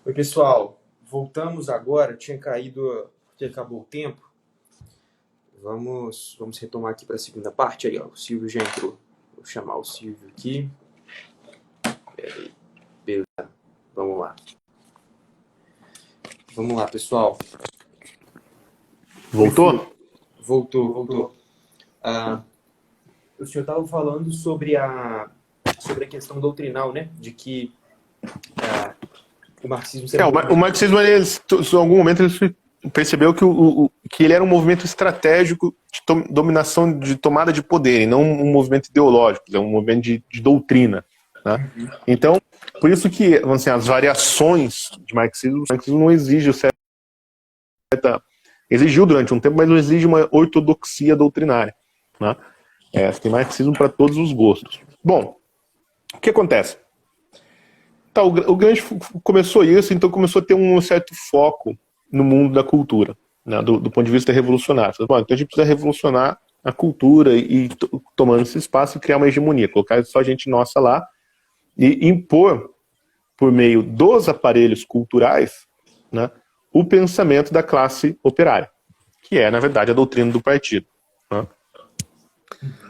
Oi, pessoal. Voltamos agora. Tinha caído porque acabou o tempo. Vamos retomar aqui para a segunda parte. Aí, ó, o Silvio já entrou. Vou chamar o Silvio aqui. Peraí. Beleza. Vamos lá. Vamos lá, pessoal. Voltou? Voltou. O senhor estava falando sobre a questão doutrinal, né? De que o marxismo... O marxismo, ele, em algum momento, ele percebeu que ele era um movimento estratégico de dominação, de tomada de poder, e não um movimento ideológico, é um movimento de doutrina. Né? Então, por isso que, vamos dizer, as variações de marxismo, o marxismo não exige exigiu durante um tempo, mas não exige uma ortodoxia doutrinária. Né? Tem marxismo para todos os gostos. Bom, o que acontece? Tá, o Gramsci começou isso, então começou a ter um certo foco no mundo da cultura, né, do ponto de vista revolucionário. Bom, então a gente precisa revolucionar a cultura e tomando esse espaço e criar uma hegemonia, colocar só gente nossa lá e impor, por meio dos aparelhos culturais, né, o pensamento da classe operária, que é, na verdade, a doutrina do partido. Né.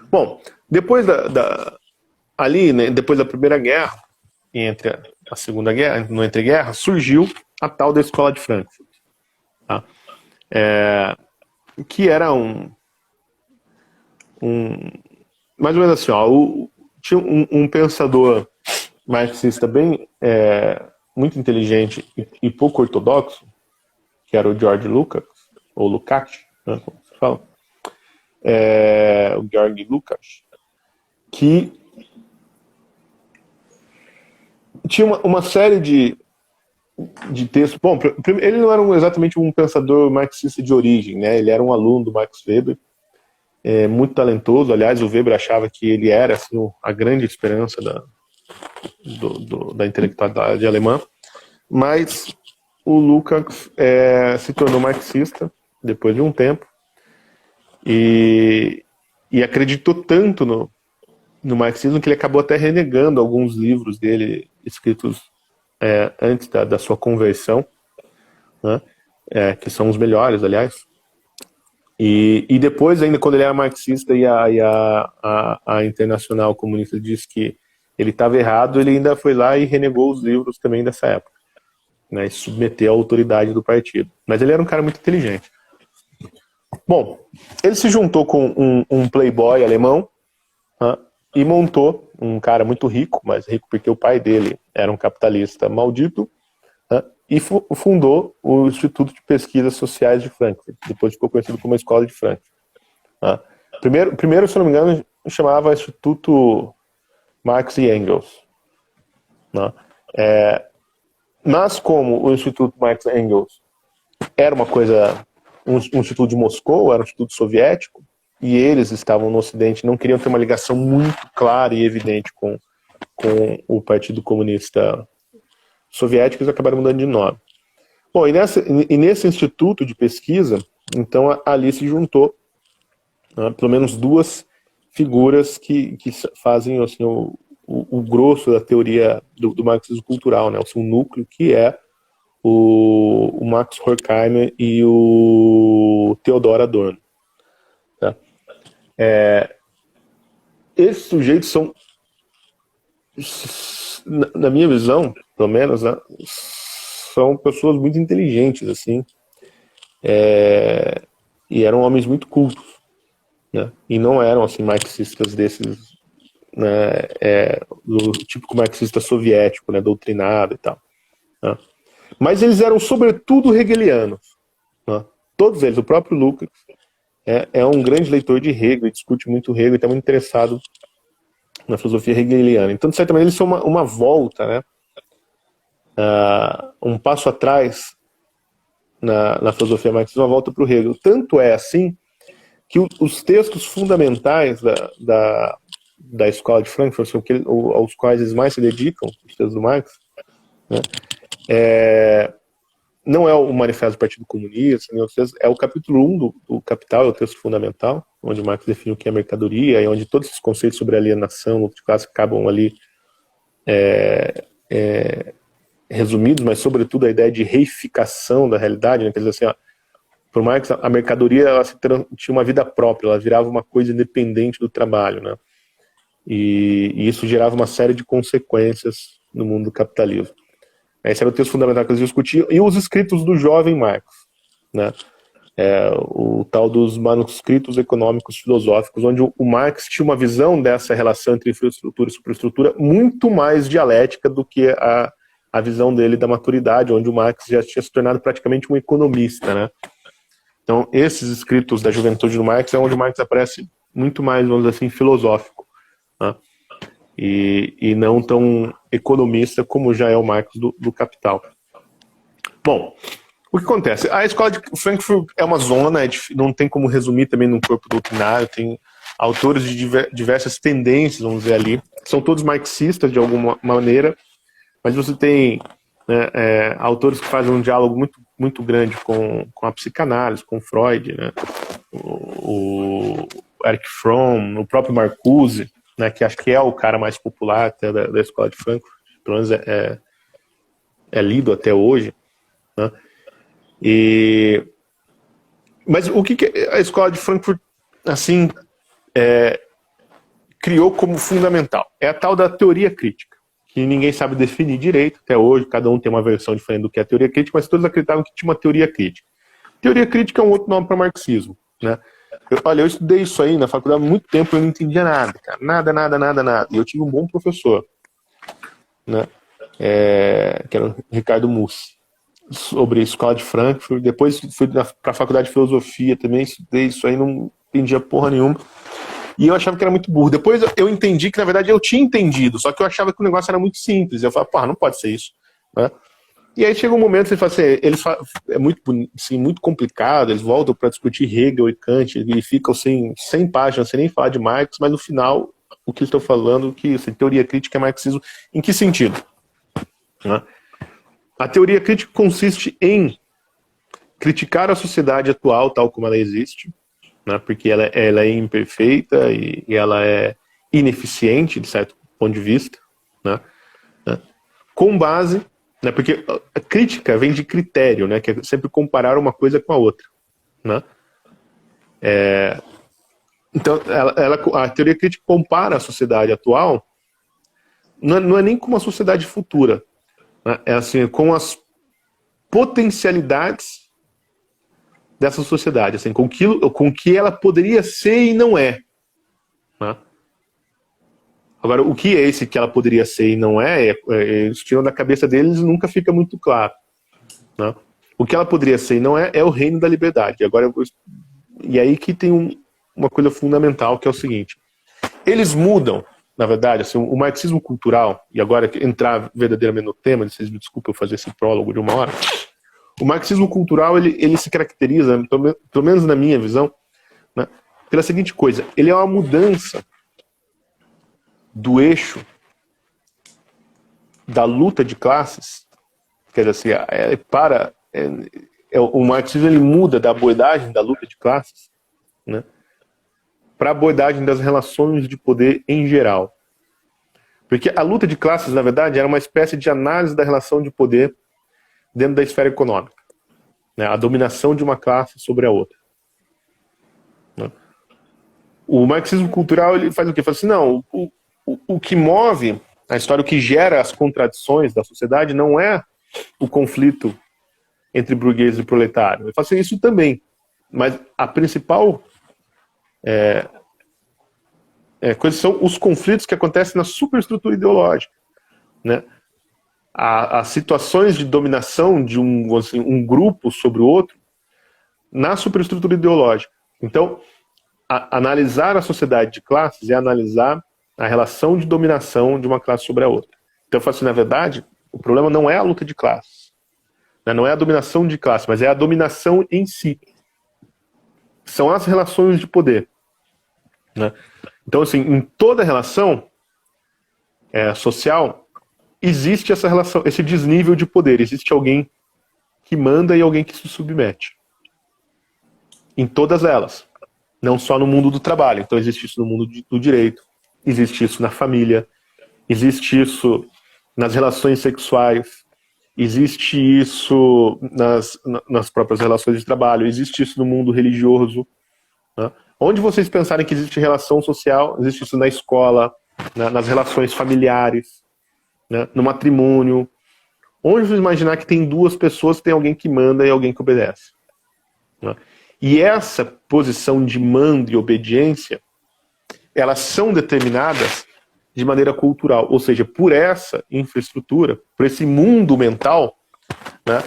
Bom, depois ali, né, depois da Primeira Guerra, e entre a Segunda Guerra, no entreguerra, surgiu a tal da Escola de Frankfurt. Tá? Que era mais ou menos assim, ó, tinha um pensador marxista bem muito inteligente e pouco ortodoxo, que era o George Lukács, ou Lukács, né, como se fala, o Georg Lukács, que tinha uma série de textos. Bom, ele não era exatamente um pensador marxista de origem, né? Ele era um aluno do Max Weber, muito talentoso. Aliás, o Weber achava que ele era assim, a grande esperança da intelectualidade alemã. Mas o Lukács se tornou marxista depois de um tempo e acreditou tanto no marxismo que ele acabou até renegando alguns livros dele escritos antes da sua conversão, né, que são os melhores, aliás. E depois, ainda quando ele era marxista e a Internacional Comunista disse que ele estava errado, ele ainda foi lá e renegou os livros também dessa época, né, e submeteu à autoridade do partido. Mas ele era um cara muito inteligente. Bom, ele se juntou com um playboy alemão, né, e montou um cara muito rico, mas rico porque o pai dele era um capitalista maldito, né, e fundou o Instituto de Pesquisas Sociais de Frankfurt, depois ficou conhecido como a Escola de Frankfurt. Né. Primeiro, se não me engano, chamava Instituto Marx e Engels. Né. Mas como o Instituto Marx e Engels era uma coisa, um instituto de Moscou, era um instituto soviético, e eles estavam no Ocidente, não queriam ter uma ligação muito clara e evidente com o Partido Comunista Soviético, eles acabaram mudando de nome. Bom, e nesse instituto de pesquisa, então ali se juntou, né, pelo menos duas figuras que fazem assim, o grosso da teoria do marxismo cultural, né, o núcleo, que é o Max Horkheimer e o Theodor Adorno. Tá? Esses sujeitos são, na minha visão, pelo menos, né, são pessoas muito inteligentes, assim, e eram homens muito cultos, né, e não eram, assim, marxistas desses, né, do típico marxista soviético, né, doutrinado e tal. Né. Mas eles eram, sobretudo, hegelianos. Né. Todos eles, o próprio Lukács, é um grande leitor de Hegel, discute muito Hegel, e está muito interessado na filosofia hegeliana. Então, de certa maneira, eles são uma volta, né, um passo atrás na filosofia marxista, uma volta para o Hegel. Tanto é assim que os textos fundamentais da Escola de Frankfurt, aos quais eles mais se dedicam, os textos do Marx, né, não é o Manifesto do Partido Comunista, é o capítulo 1 do Capital, é o texto fundamental, onde Marx define o que é mercadoria, e onde todos esses conceitos sobre alienação, luta de classe, acabam ali resumidos, mas sobretudo a ideia de reificação da realidade, né? Quer dizer assim, ó, por Marx, a mercadoria ela tinha uma vida própria, ela virava uma coisa independente do trabalho, né? E isso gerava uma série de consequências no mundo do capitalismo. Esse era o texto fundamental que eles discutiam, e os escritos do jovem Marx, né? O tal dos manuscritos econômicos filosóficos, onde o Marx tinha uma visão dessa relação entre infraestrutura e superestrutura muito mais dialética do que a visão dele da maturidade, onde o Marx já tinha se tornado praticamente um economista, né? Então, esses escritos da juventude do Marx é onde o Marx aparece muito mais, vamos dizer assim, filosófico, né? E não tão economista como já é o Marx do Capital. Bom, o que acontece? A escola de Frankfurt é uma zona, não tem como resumir também num corpo doutrinário, tem autores de diversas tendências, vamos dizer ali, são todos marxistas de alguma maneira, mas você tem, né, autores que fazem um diálogo muito, muito grande com a psicanálise, com Freud, né, o Erich Fromm, o próprio Marcuse, né, que acho que é o cara mais popular até da escola de Frankfurt, pelo menos é lido até hoje, né? Mas o que a escola de Frankfurt assim criou como fundamental? É a tal da teoria crítica, que ninguém sabe definir direito até hoje, cada um tem uma versão diferente do que é a teoria crítica, mas todos acreditavam que tinha uma teoria crítica. Teoria crítica é um outro nome para marxismo, né? Olha, eu estudei isso aí na faculdade há muito tempo e eu não entendia nada, cara. Nada. E eu tive um bom professor, né? Que era o Ricardo Mussi, sobre a escola de Frankfurt. Depois fui para a faculdade de filosofia também, estudei isso aí, não entendia porra nenhuma. E eu achava que era muito burro. Depois eu entendi que, na verdade, eu tinha entendido, só que eu achava que o negócio era muito simples. Eu falava, porra, não pode ser isso, né? E aí chega um momento que você fala assim, é muito, assim, muito complicado, eles voltam para discutir Hegel e Kant, e ficam assim, 100 páginas, sem nem falar de Marx, mas no final, o que eles estão falando, que assim, teoria crítica é marxismo, em que sentido? Né? A teoria crítica consiste em criticar a sociedade atual, tal como ela existe, né, porque ela é imperfeita e ela é ineficiente, de certo ponto de vista, né, com base... Né, porque a crítica vem de critério, né, que é sempre comparar uma coisa com a outra, né? Então, a teoria crítica compara a sociedade atual, não é nem com uma sociedade futura, né, é assim, com as potencialidades dessa sociedade, assim, com o que ela poderia ser e não é, né? Agora, o que é esse que ela poderia ser e não eles tiram da cabeça deles e nunca fica muito claro, né? O que ela poderia ser e não é o reino da liberdade. Agora, e aí que tem uma coisa fundamental, que é o seguinte. Eles mudam, na verdade, assim, o marxismo cultural, e agora entrar verdadeiramente no tema, vocês me desculpem eu fazer esse prólogo de 1 hora, o marxismo cultural, ele se caracteriza, pelo menos na minha visão, né, pela seguinte coisa, ele é uma mudança do eixo da luta de classes, quer dizer, assim, o marxismo ele muda da abordagem da luta de classes, né, para a abordagem das relações de poder em geral. Porque a luta de classes, na verdade, era uma espécie de análise da relação de poder dentro da esfera econômica, né, a dominação de uma classe sobre a outra, né. O marxismo cultural ele faz o quê? Fala assim, não, o que move a história, o que gera as contradições da sociedade não é o conflito entre burguês e proletário. Ele fala assim, isso também. Mas a principal coisa são os conflitos que acontecem na superestrutura ideológica, né? As situações de dominação de um grupo sobre o outro na superestrutura ideológica. Então, analisar a sociedade de classes é analisar a relação de dominação de uma classe sobre a outra. Então eu falo assim, na verdade, o problema não é a luta de classes, né? Não é a dominação de classe, mas é a dominação em si. São as relações de poder, né? Então, assim, em toda relação social, existe essa relação, esse desnível de poder. Existe alguém que manda e alguém que se submete. Em todas elas. Não só no mundo do trabalho. Então existe isso no mundo do direito, existe isso na família, existe isso nas relações sexuais, existe isso nas próprias relações de trabalho, existe isso no mundo religioso. Né? Onde vocês pensarem que existe relação social, existe isso na escola, nas relações familiares, né? No matrimônio. Onde vocês imaginar que tem duas pessoas, tem alguém que manda e alguém que obedece. Né? E essa posição de mando e obediência, elas são determinadas de maneira cultural, ou seja, por essa infraestrutura, por esse mundo mental, né,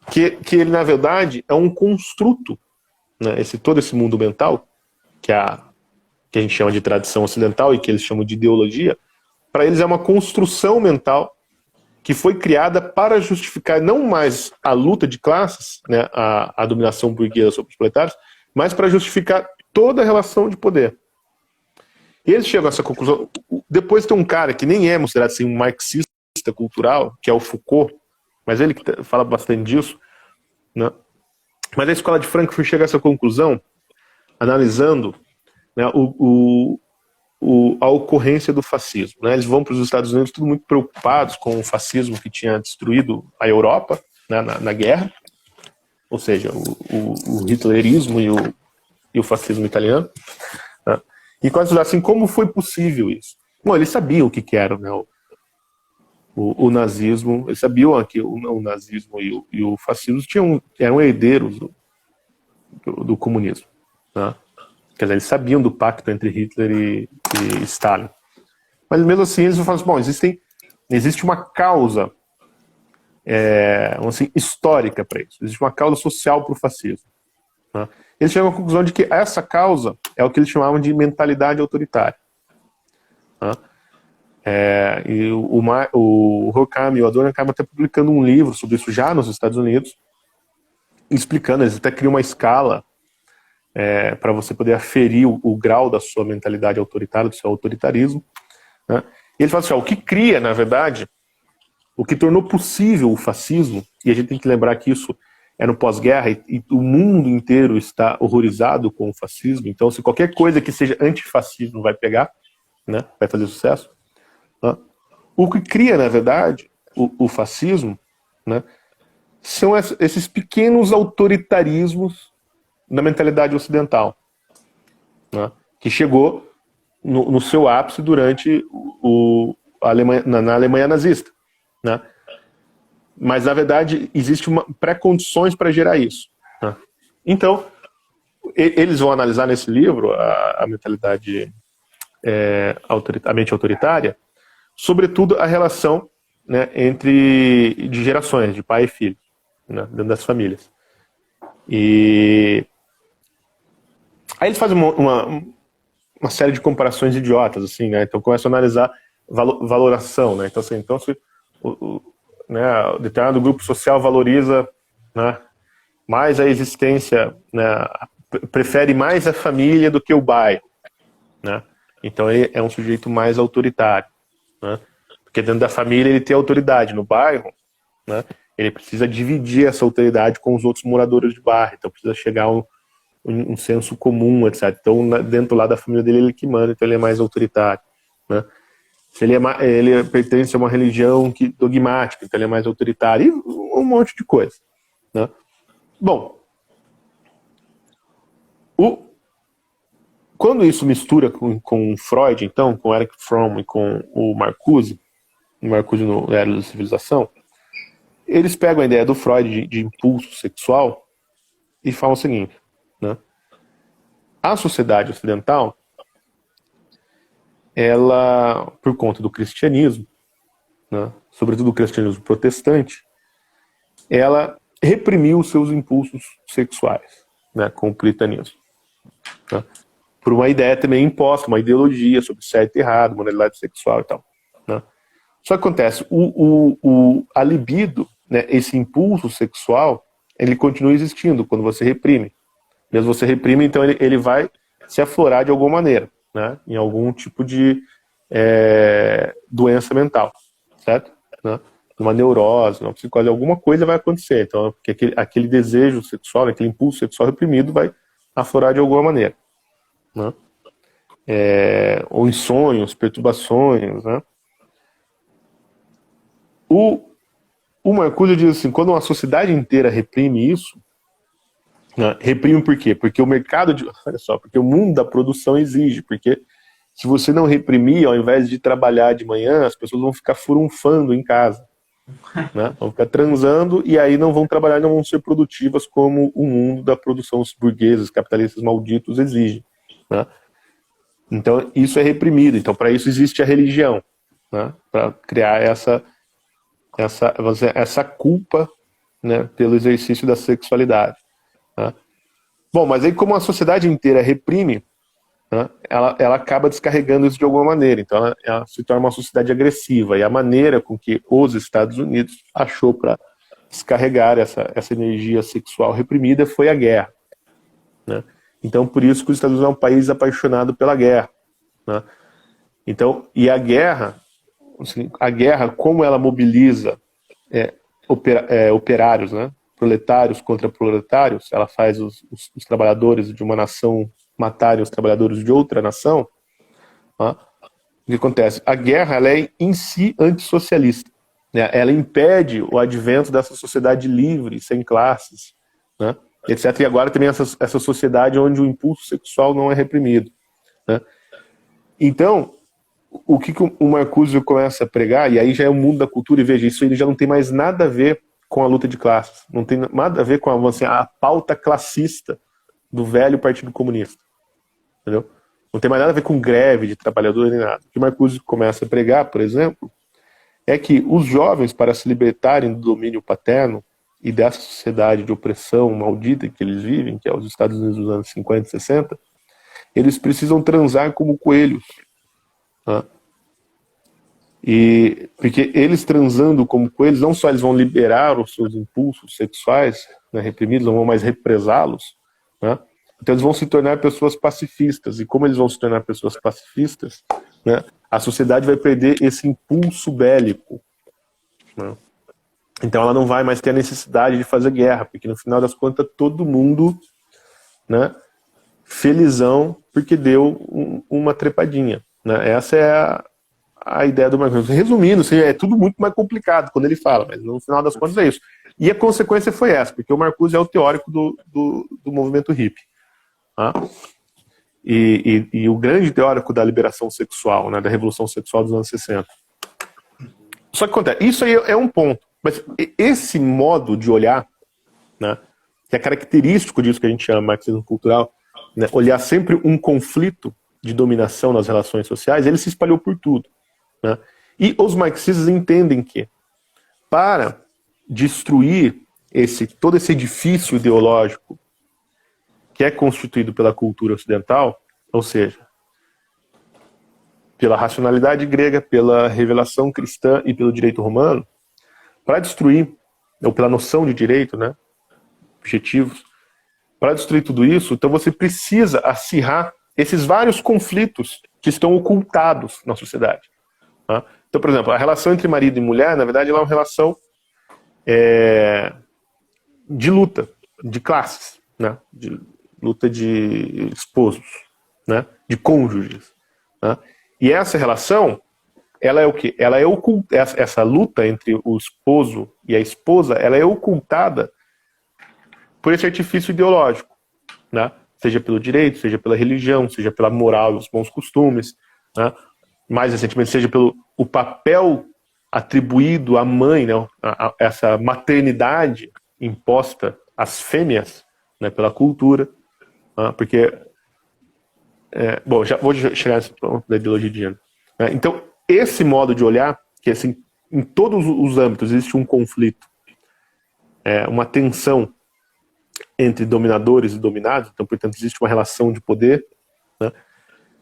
que ele, na verdade, é um construto, né, todo esse mundo mental, que a gente chama de tradição ocidental e que eles chamam de ideologia, para eles é uma construção mental que foi criada para justificar não mais a luta de classes, né, a dominação burguesa sobre os proletários, mas para justificar toda a relação de poder. E eles chegam a essa conclusão. Depois tem um cara que nem é considerado assim, um marxista cultural, que é o Foucault, mas ele que fala bastante disso, né? Mas a escola de Frankfurt chega a essa conclusão analisando, né, a ocorrência do fascismo. Né? Eles vão para os Estados Unidos tudo muito preocupados com o fascismo que tinha destruído a Europa, né, na guerra, ou seja, o hitlerismo e o fascismo italiano. Né? E quando assim, como foi possível isso? Bom, eles sabiam o que era, né, o nazismo, eles sabiam que o nazismo e o fascismo eram herdeiros do comunismo. Né? Quer dizer, eles sabiam do pacto entre Hitler e Stalin. Mas mesmo assim, eles falam assim, bom, existe uma causa assim, histórica para isso. Existe uma causa social para o fascismo. Né? Eles chegam à conclusão de que essa causa é o que eles chamavam de mentalidade autoritária. Né? E o Horkheimer e o Adorno acabam até publicando um livro sobre isso já nos Estados Unidos, explicando, eles até criam uma escala para você poder aferir o grau da sua mentalidade autoritária, do seu autoritarismo. Né? E ele fala assim, o que cria, na verdade, o que tornou possível o fascismo, e a gente tem que lembrar que isso é no pós-guerra, e o mundo inteiro está horrorizado com o fascismo, então se qualquer coisa que seja antifascismo vai pegar, né, vai fazer sucesso. Né? O que cria, na verdade, o fascismo, né, são esses pequenos autoritarismos na mentalidade ocidental, né, que chegou no seu ápice durante na Alemanha nazista. Né? Mas, na verdade, existe pré-condições para gerar isso. Né? Então, eles vão analisar nesse livro a mentalidade, a mente autoritária, sobretudo a relação, né, de gerações, de pai e filho, né, dentro das famílias. E aí eles fazem uma série de comparações idiotas, assim, né? Então começam a analisar valoração, né? Então, assim, se né, determinado grupo social valoriza, né, mais a existência, né, prefere mais a família do que o bairro, né? Então ele é um sujeito mais autoritário, né? Porque dentro da família ele tem autoridade, no bairro, né, ele precisa dividir essa autoridade com os outros moradores de bairro, então precisa chegar a um senso comum, etc. Então dentro lá da família dele ele que manda, então ele é mais autoritário, né? Se ele pertence a uma religião dogmática, então ele é mais autoritário, e um monte de coisa. Né? Bom, quando isso mistura com Freud, então, com Erich Fromm e com o Marcuse no Era da Civilização, eles pegam a ideia do Freud de impulso sexual e falam o seguinte, né? A sociedade ocidental, ela, por conta do cristianismo, né, sobretudo o cristianismo protestante, ela reprimiu os seus impulsos sexuais, né, com o puritanismo. Né, por uma ideia também imposta, uma ideologia sobre certo e errado, moralidade sexual e tal. Né. Só que acontece, a libido, né, esse impulso sexual, ele continua existindo quando você reprime. Mesmo você reprime, então ele vai se aflorar de alguma maneira, né, em algum tipo de doença mental, certo? Né? numa neurose, numa psicose, alguma coisa vai acontecer. Então, porque aquele desejo sexual, aquele impulso sexual reprimido vai aflorar de alguma maneira, né? Ou em sonhos, perturbações, né? O Marcuse diz assim, quando uma sociedade inteira reprime isso, né, reprime por quê? Porque o mercado olha só, porque o mundo da produção exige, porque se você não reprimir, ao invés de trabalhar de manhã, as pessoas vão ficar furunfando em casa, né? Vão ficar transando e aí não vão trabalhar, não vão ser produtivas como o mundo da produção, os burgueses, capitalistas malditos exigem, né? Então isso é reprimido. Então para isso existe a religião, né? Para criar essa culpa, né, pelo exercício da sexualidade, né? Bom, mas aí como a sociedade inteira reprime, né, ela acaba descarregando isso de alguma maneira. Então ela se torna uma sociedade agressiva. E a maneira com que os Estados Unidos achou para descarregar essa energia sexual reprimida foi a guerra, né? Então por isso que os Estados Unidos é um país apaixonado pela guerra, né? Então, e a guerra, como ela mobiliza operários, né, proletários contra proletários, ela faz os trabalhadores de uma nação matarem os trabalhadores de outra nação, né? O que acontece? A guerra ela é em si antissocialista, né? Ela impede o advento dessa sociedade livre, sem classes, né, etc. E agora também essa sociedade onde o impulso sexual não é reprimido, né? Então, o que o Marcuse começa a pregar, e aí já é o mundo da cultura, e veja, isso ele já não tem mais nada a ver com a luta de classes, não tem nada a ver com a pauta classista do velho Partido Comunista, entendeu? Não tem mais nada a ver com greve de trabalhadores nem nada. O que o Marcuse começa a pregar, por exemplo, é que os jovens, para se libertarem do domínio paterno e dessa sociedade de opressão maldita que eles vivem, que é os Estados Unidos dos anos 50 e 60, eles precisam transar como coelhos, né? E porque eles transando como coelhos, não só eles vão liberar os seus impulsos sexuais, né, reprimidos, não vão mais represá-los, né? Então eles vão se tornar pessoas pacifistas. E como eles vão se tornar pessoas pacifistas, né, a sociedade vai perder esse impulso bélico, né? Então ela não vai mais ter a necessidade de fazer guerra, porque no final das contas todo mundo, né, felizão porque deu uma trepadinha, né? Essa é a ideia do Marcuse. Resumindo, assim, é tudo muito mais complicado quando ele fala, mas no final das contas é isso. E a consequência foi essa, porque o Marcuse é o teórico do movimento hippie, tá? E o grande teórico da liberação sexual, né, da revolução sexual dos anos 60. Só que acontece, isso aí é um ponto, mas esse modo de olhar, né, que é característico disso que a gente chama de marxismo cultural, né, olhar sempre um conflito de dominação nas relações sociais, ele se espalhou por tudo, né? E os marxistas entendem que para destruir todo esse edifício ideológico que é constituído pela cultura ocidental, ou seja, pela racionalidade grega, pela revelação cristã e pelo direito romano, para destruir, ou pela noção de direito, né, objetivos, para destruir tudo isso, então você precisa acirrar esses vários conflitos que estão ocultados na sociedade, tá? Então, por exemplo, a relação entre marido e mulher, na verdade, ela é uma relação de luta, de classes, né? De luta de esposos, né? De cônjuges, né? E essa relação, ela é o quê? Ela é essa luta entre o esposo e a esposa, ela é ocultada por esse artifício ideológico, né? Seja pelo direito, seja pela religião, seja pela moral e os bons costumes, né? Mais recentemente, seja pelo o papel atribuído à mãe, né? Essa maternidade imposta às fêmeas, né? Pela cultura, né? Porque bom, já vou chegar nesse ponto da ideologia de gênero, né? Então, esse modo de olhar, que assim, em todos os âmbitos existe um conflito, uma tensão entre dominadores e dominados, então, portanto, existe uma relação de poder, né?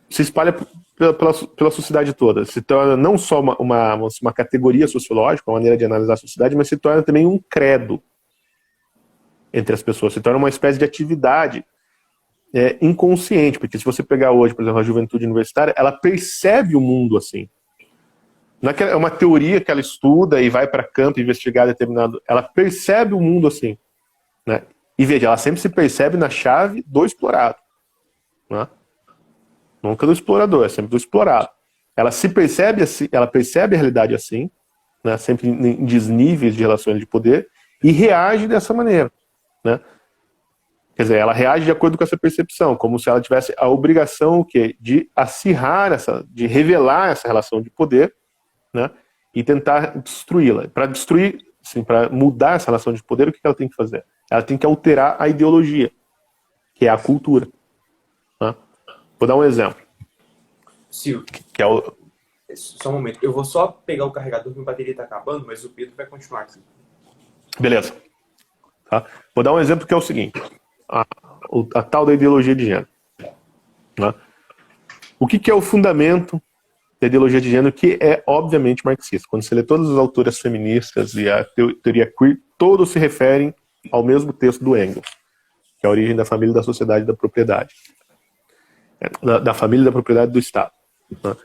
Se espalha pela sociedade toda, se torna não só uma categoria sociológica, uma maneira de analisar a sociedade, mas se torna também um credo entre as pessoas, se torna uma espécie de atividade inconsciente, porque se você pegar hoje, por exemplo, a juventude universitária, ela percebe o mundo assim, Não é que é uma teoria que ela estuda e vai para campo investigar determinado. Ela percebe o mundo assim, né? E veja, ela sempre se percebe na chave do explorado, né? Nunca do explorador, é sempre do explorado. Ela se percebe assim, ela percebe a realidade assim, né? Sempre em desníveis de relações de poder e reage dessa maneira, né? Quer dizer, ela reage de acordo com essa percepção, como se ela tivesse a obrigação o quê? De acirrar de revelar essa relação de poder, né? E tentar destruí-la. Para destruir, assim, para mudar essa relação de poder, o que ela tem que fazer? Ela tem que alterar a ideologia, que é a cultura, né? Vou dar um exemplo. Silvio, Que é o... só um momento. Eu vou só pegar o carregador, minha bateria está acabando, mas o Pedro vai continuar aqui. Beleza. Tá? Vou dar um exemplo que é o seguinte. A tal da ideologia de gênero, né? O que é o fundamento da ideologia de gênero, que é obviamente marxista? Quando você lê todas as autoras feministas e a teoria queer, todos se referem ao mesmo texto do Engels, que é a origem da família, da sociedade e da propriedade. Da família, da propriedade e do Estado, né?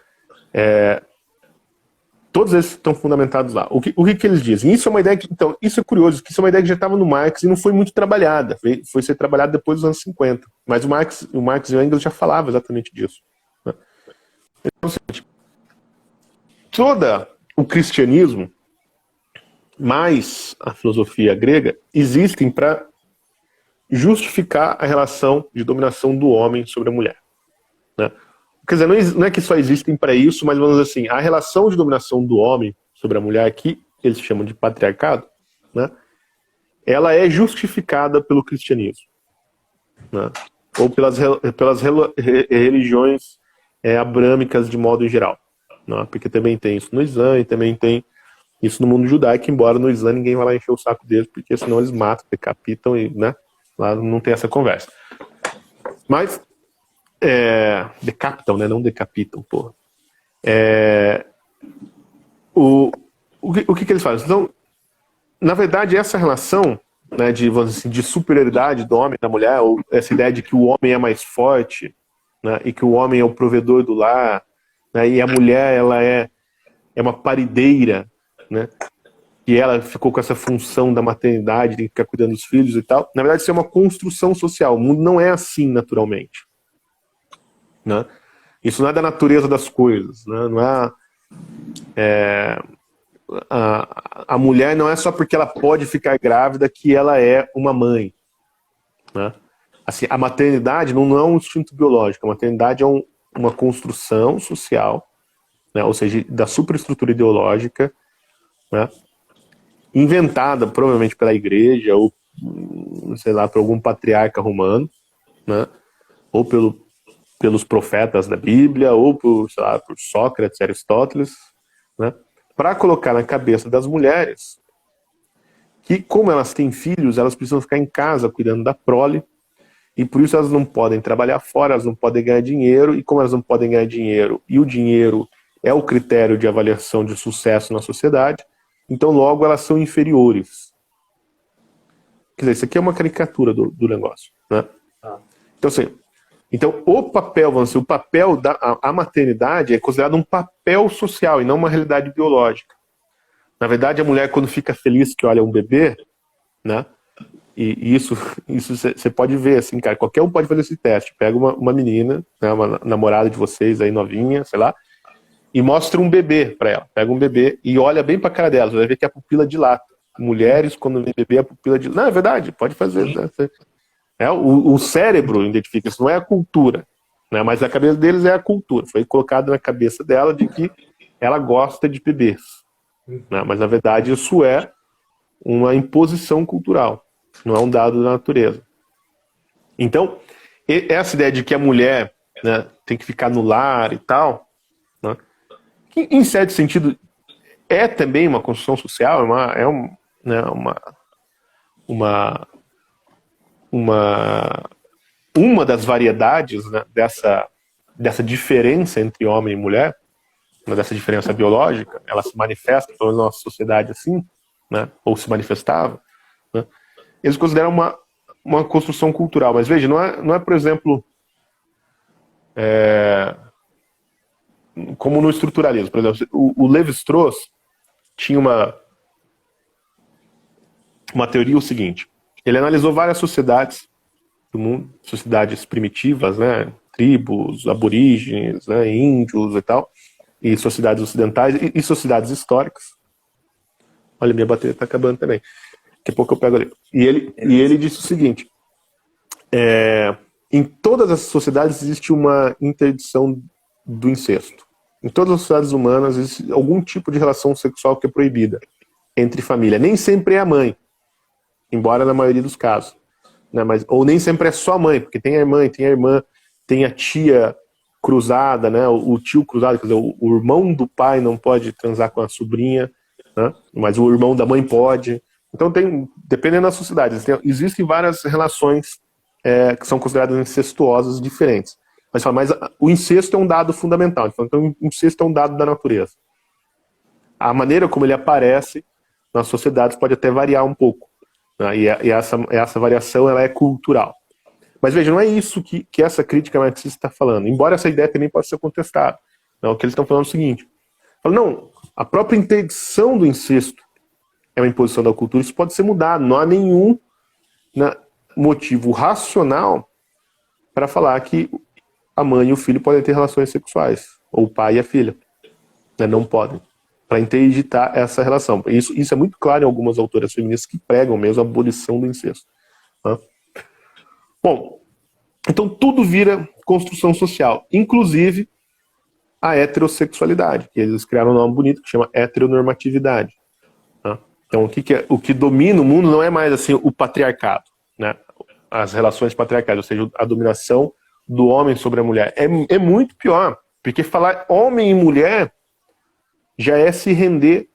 Todos esses estão fundamentados lá. O que eles dizem? Isso é uma ideia que, então, isso é curioso, que isso é uma ideia que já estava no Marx e não foi muito trabalhada. Foi ser trabalhada depois dos anos 50. Mas o Marx e o Engels já falavam exatamente disso, né? Então, é o seguinte, todo o cristianismo, mais a filosofia grega, existem para justificar a relação de dominação do homem sobre a mulher, né? Quer dizer, não é que só existem para isso, mas vamos dizer assim, a relação de dominação do homem sobre a mulher, que eles chamam de patriarcado, né? Ela é justificada pelo cristianismo, né? Ou pelas religiões abrâmicas de modo geral, né? Porque também tem isso no Islã e também tem isso no mundo judaico, embora no Islã ninguém vai lá encher o saco deles, porque senão eles matam, decapitam, e, né? Lá não tem essa conversa. Mas decapitam, né? Não decapitam, porra. O que eles fazem? Então, na verdade, essa relação, né, vamos dizer assim, de superioridade do homem e da mulher, ou essa ideia de que o homem é mais forte, né, e que o homem é o provedor do lar, né, e a mulher ela é uma parideira, né, e ela ficou com essa função da maternidade, de ficar cuidando dos filhos e tal. Na verdade, isso é uma construção social. O mundo não é assim naturalmente, né? Isso não é da natureza das coisas, né? Não a mulher não é só porque ela pode ficar grávida que ela é uma mãe, né? Assim, a maternidade não é um instinto biológico. A maternidade é uma construção social, né? Ou seja, da superestrutura ideológica, né? Inventada provavelmente pela igreja ou, sei lá, por algum patriarca romano, né? Ou pelos profetas da Bíblia, ou sei lá, por Sócrates, Aristóteles, né? Para colocar na cabeça das mulheres que, como elas têm filhos, elas precisam ficar em casa cuidando da prole, e por isso elas não podem trabalhar fora, elas não podem ganhar dinheiro, e como elas não podem ganhar dinheiro, e o dinheiro é o critério de avaliação de sucesso na sociedade, então logo elas são inferiores. Quer dizer, isso aqui é uma caricatura do negócio, né? Então, assim, o papel, vamos dizer, o papel da maternidade é considerado um papel social e não uma realidade biológica. Na verdade, a mulher, quando fica feliz que olha um bebê, né? E isso você pode ver, assim, cara, qualquer um pode fazer esse teste. Pega uma menina, né, uma namorada de vocês aí, novinha, sei lá, e mostra um bebê pra ela. Pega um bebê e olha bem pra cara dela, você vai ver que a pupila dilata. Mulheres, quando vê bebê, a pupila dilata. Não, é verdade, pode fazer, né? O cérebro identifica isso, não é a cultura, né? Mas a cabeça deles é a cultura. Foi colocado na cabeça dela de que ela gosta de bebês, né? Mas na verdade isso é uma imposição cultural, não é um dado da natureza. Então, essa ideia de que a mulher, né, tem que ficar no lar e tal, né, que em certo sentido é também uma construção social, uma das variedades, né, dessa diferença entre homem e mulher, né, dessa diferença biológica, ela se manifesta na nossa sociedade assim, né, ou se manifestava, né, eles consideram uma construção cultural. Mas veja, não é por exemplo, como no estruturalismo. Por exemplo, o Levi-Strauss tinha uma teoria o seguinte: ele analisou várias sociedades do mundo, sociedades primitivas, né, tribos, aborígenes, né, índios e tal, e sociedades ocidentais e sociedades históricas. Olha, minha bateria está acabando também. Daqui a pouco eu pego ali. E ele disse o seguinte: em todas as sociedades existe uma interdição do incesto. Em todas as sociedades humanas existe algum tipo de relação sexual que é proibida entre família. Nem sempre é a mãe, embora na maioria dos casos. Né? Ou nem sempre é só a mãe, porque tem a mãe, tem a irmã, tem a tia cruzada, né? O tio cruzado, quer dizer, o irmão do pai não pode transar com a sobrinha, né? Mas o irmão da mãe pode. Então, dependendo da sociedade, existem várias relações que são consideradas incestuosas diferentes. Mas o incesto é um dado fundamental. Então, o incesto é um dado da natureza. A maneira como ele aparece nas sociedades pode até variar um pouco. Né? E essa variação ela é cultural. Mas veja, não é isso que essa crítica marxista está falando. Embora essa ideia também possa ser contestada. Não, o que eles estão falando é o seguinte: não, a própria interdição do incesto é uma imposição da cultura, isso pode ser mudado. Não há nenhum motivo racional para falar que a mãe e o filho podem ter relações sexuais, ou o pai e a filha. Né? Não podem. Para interditar essa relação. Isso é muito claro em algumas autoras feministas que pregam mesmo a abolição do incesto. Né? Bom, então tudo vira construção social, inclusive a heterossexualidade, que eles criaram um nome bonito que chama heteronormatividade. Né? Então o que domina o mundo não é mais assim o patriarcado, né? As relações patriarcais, ou seja, a dominação do homem sobre a mulher. É muito pior, porque falar homem e mulher já é se render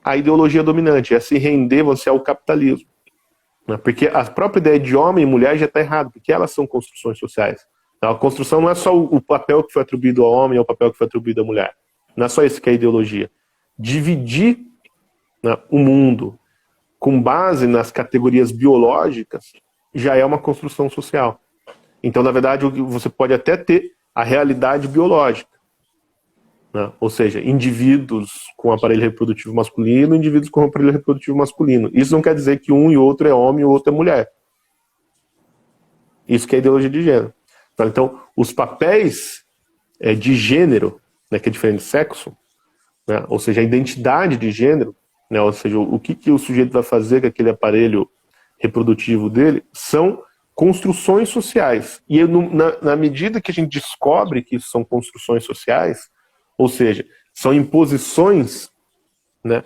à ideologia dominante, é se render você ao capitalismo. Né? Porque a própria ideia de homem e mulher já está errada, porque elas são construções sociais. Então, a construção não é só o papel que foi atribuído ao homem ou o papel que foi atribuído à mulher. Não é só isso que é a ideologia. Dividir, né, o mundo com base nas categorias biológicas já é uma construção social. Então, na verdade, você pode até ter a realidade biológica. Né? Ou seja, indivíduos com aparelho reprodutivo masculino, indivíduos com aparelho reprodutivo masculino. Isso não quer dizer que um e outro é homem e o outro é mulher. Isso que é ideologia de gênero. Então, os papéis de gênero, né, que é diferente de sexo, né, ou seja, a identidade de gênero, né, ou seja, o que o sujeito vai fazer com aquele aparelho reprodutivo dele, são construções sociais. E na medida que a gente descobre que isso são construções sociais, ou seja, são imposições, né,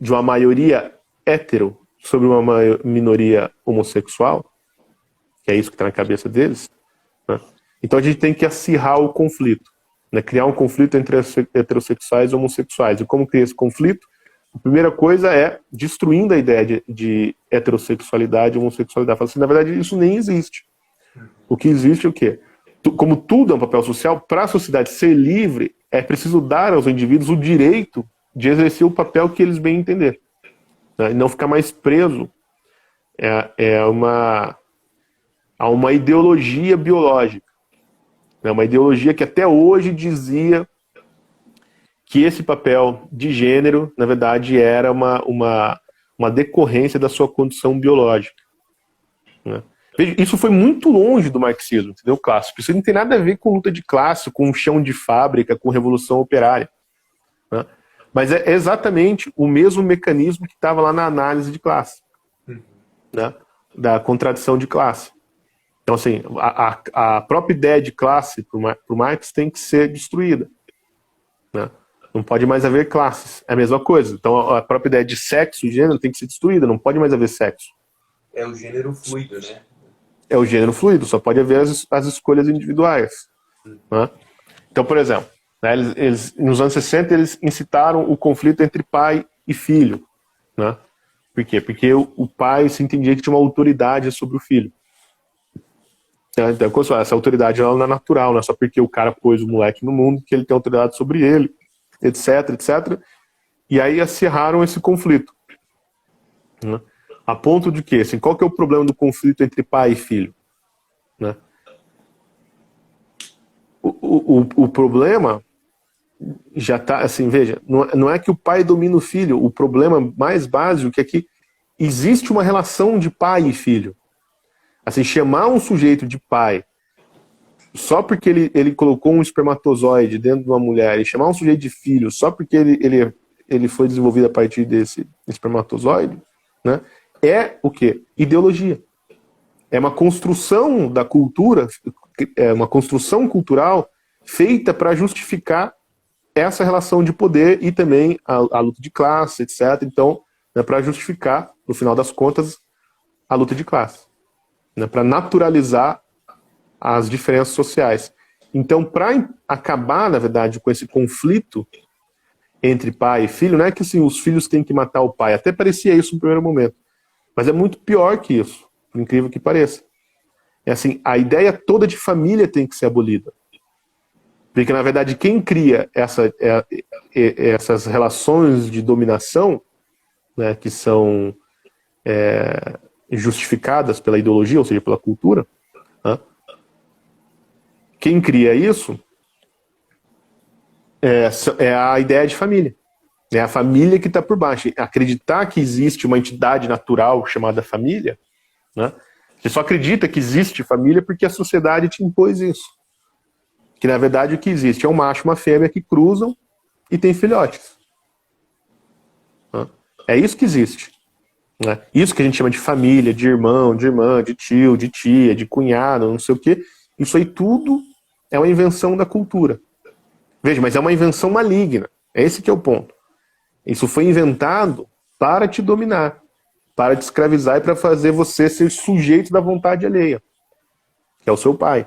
de uma maioria hétero sobre uma minoria homossexual, que é isso que está na cabeça deles, né? Então a gente tem que acirrar o conflito, né, criar um conflito entre heterossexuais e homossexuais. E como criar esse conflito? A primeira coisa é destruindo a ideia de heterossexualidade e homossexualidade. Fala assim, na verdade, isso nem existe. O que existe é o quê? Como tudo é um papel social, para a sociedade ser livre, é preciso dar aos indivíduos o direito de exercer o papel que eles bem entender. Né? E não ficar mais preso a uma ideologia biológica. Né? Uma ideologia que até hoje dizia que esse papel de gênero, na verdade, era uma decorrência da sua condição biológica. Né? Veja, isso foi muito longe do marxismo, entendeu? Clássico. Isso não tem nada a ver com luta de classe, com chão de fábrica, com revolução operária. Né? Mas é exatamente o mesmo mecanismo que estava lá na análise de classe, né? Da contradição de classe. Então, assim, a própria ideia de classe para o Marx tem que ser destruída. Né? Não pode mais haver classes. É a mesma coisa. Então, a própria ideia de sexo e gênero tem que ser destruída. Não pode mais haver sexo. É o gênero fluido, né? É o gênero fluido. Só pode haver as escolhas individuais. Né? Então, por exemplo, né, eles, nos anos 60, eles incitaram o conflito entre pai e filho. Né? Por quê? Porque o pai se entendia que tinha uma autoridade sobre o filho. Então, essa autoridade ela não é natural, não é só porque o cara pôs o moleque no mundo que ele tem autoridade sobre ele, etc, etc. E aí acirraram esse conflito. Né? A ponto de que, assim, qual que é o problema do conflito entre pai e filho? Né? o problema já está, assim, veja, não é que o pai domina o filho, o problema mais básico é que existe uma relação de pai e filho. Assim, chamar um sujeito de pai só porque ele colocou um espermatozoide dentro de uma mulher e chamar um sujeito de filho só porque ele foi desenvolvido a partir desse espermatozoide, né, é o quê? Ideologia. É uma construção da cultura, é uma construção cultural feita para justificar essa relação de poder e também a luta de classe, etc. Então, né, para justificar, no final das contas, a luta de classe. Né, para naturalizar as diferenças sociais. Então, para acabar, na verdade, com esse conflito entre pai e filho, não é que assim, os filhos têm que matar o pai. Até parecia isso no primeiro momento. Mas é muito pior que isso, por incrível que pareça. É assim, a ideia toda de família tem que ser abolida. Porque, na verdade, quem cria essas relações de dominação, né, que são justificadas pela ideologia, ou seja, pela cultura, né, quem cria isso é a ideia de família. É a família que está por baixo. Acreditar que existe uma entidade natural chamada família, né? Você só acredita que existe família porque a sociedade te impôs isso. Que na verdade o que existe é um macho e uma fêmea que cruzam e tem filhotes. Né? É isso que existe. Né? Isso que a gente chama de família, de irmão, de irmã, de tio, de tia, de cunhado, não sei o quê. Isso aí tudo é uma invenção da cultura. Veja, mas é uma invenção maligna. É esse que é o ponto. Isso foi inventado para te dominar, para te escravizar e para fazer você ser sujeito da vontade alheia. Que é o seu pai,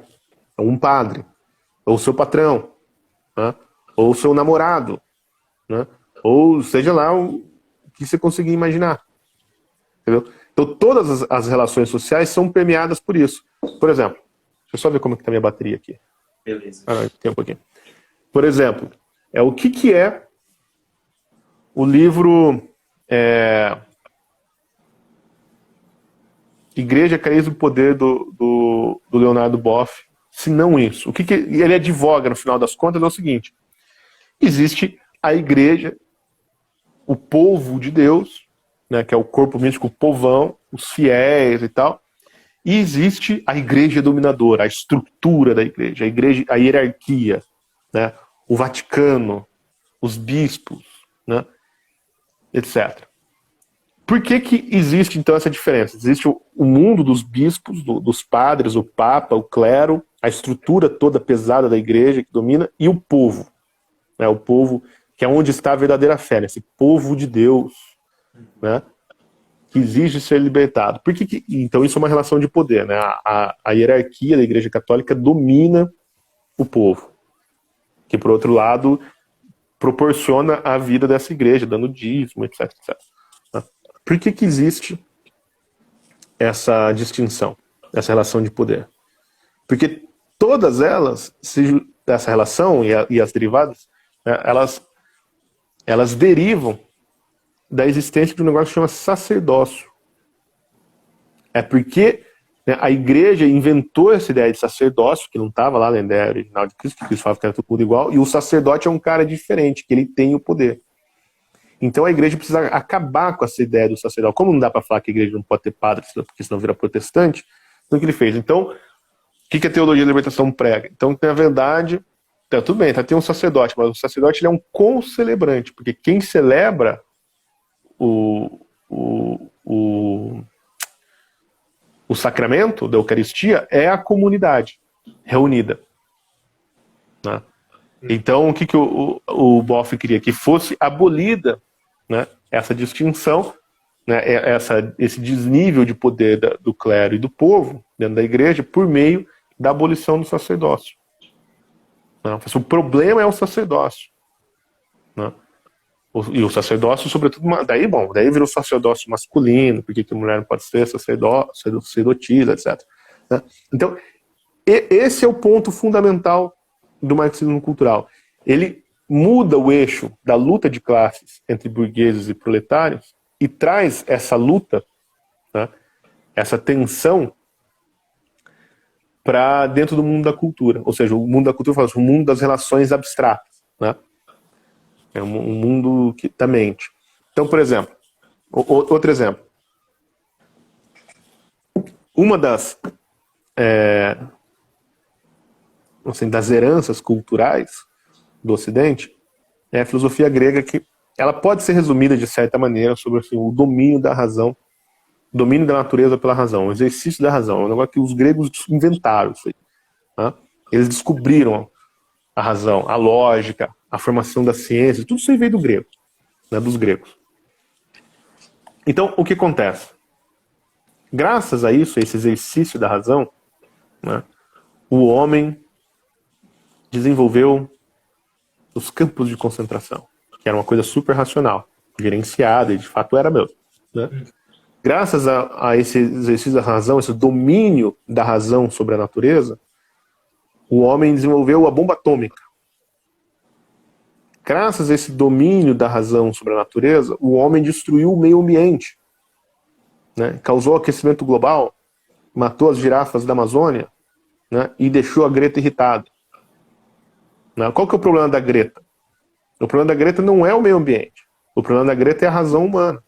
ou um padre, ou o seu patrão, né? Ou o seu namorado, né? Ou seja lá o que você conseguir imaginar. Entendeu? Então todas as relações sociais são permeadas por isso. Por exemplo, deixa eu só ver como está minha bateria aqui. Beleza. Tem um pouquinho. Por exemplo, o que é o livro Igreja, Carisma e Poder do Leonardo Boff, se não isso? O que ele advoga, no final das contas, é o seguinte: existe a igreja, o povo de Deus, né, que é o corpo místico, o povão, os fiéis e tal, e existe a igreja dominadora, a estrutura da igreja, a hierarquia, né, o Vaticano, os bispos, né, etc. Por que existe, então, essa diferença? Existe o mundo dos bispos, dos padres, o papa, o clero, a estrutura toda pesada da igreja que domina, e o povo. Né, o povo que é onde está a verdadeira fé, né, esse povo de Deus, né, que exige ser libertado. Então isso é uma relação de poder. Né? A hierarquia da Igreja Católica domina o povo, que, por outro lado, proporciona a vida dessa igreja, dando dízimo, etc. etc. Por que existe essa distinção, essa relação de poder? Porque todas elas, essa relação e as derivadas, né, elas derivam da existência de um negócio que chama sacerdócio. É porque, né, a igreja inventou essa ideia de sacerdócio, que não estava lá na ideia original de Cristo, que Cristo falava que era tudo igual, e o sacerdote é um cara diferente, que ele tem o poder. Então a igreja precisa acabar com essa ideia do sacerdote. Como não dá para falar que a igreja não pode ter padre, porque senão vira protestante, então o que ele fez? Então, o que a teologia da libertação prega? Então, na verdade, tudo bem, tem um sacerdote, mas o sacerdote ele é um concelebrante, porque quem celebra o sacramento da Eucaristia é a comunidade reunida. Né? Então, o que o Boff queria? Que fosse abolida, né, essa distinção, né, esse desnível de poder do clero e do povo dentro da igreja por meio da abolição do sacerdócio. Né? O problema é o sacerdócio. Né? E o sacerdócio, sobretudo, daí virou sacerdócio masculino, porque a mulher não pode ser sacerdotisa, etc. Né? Então, esse é o ponto fundamental do marxismo cultural. Ele muda o eixo da luta de classes entre burgueses e proletários e traz essa luta, né, essa tensão, para dentro do mundo da cultura. Ou seja, o mundo da cultura fala assim, o mundo das relações abstratas, né? É um mundo da mente. Então, por exemplo, outro exemplo. Uma das assim, das heranças culturais do Ocidente é a filosofia grega, que ela pode ser resumida de certa maneira sobre assim, o domínio da razão, domínio da natureza pela razão, o exercício da razão. É um negócio que os gregos inventaram isso aí, né? Eles descobriram a razão, a lógica, a formação da ciência, tudo isso aí veio do grego, né, dos gregos. Então, o que acontece? Graças a isso, a esse exercício da razão, né, o homem desenvolveu os campos de concentração, que era uma coisa super racional, gerenciada, e de fato era mesmo, né? Graças a esse exercício da razão, esse domínio da razão sobre a natureza, o homem desenvolveu a bomba atômica. Graças a esse domínio da razão sobre a natureza, o homem destruiu o meio ambiente, né? Causou aquecimento global, matou as girafas da Amazônia, né? E deixou a Greta irritada. Né? Qual que é o problema da Greta? O problema da Greta não é o meio ambiente. O problema da Greta é a razão humana.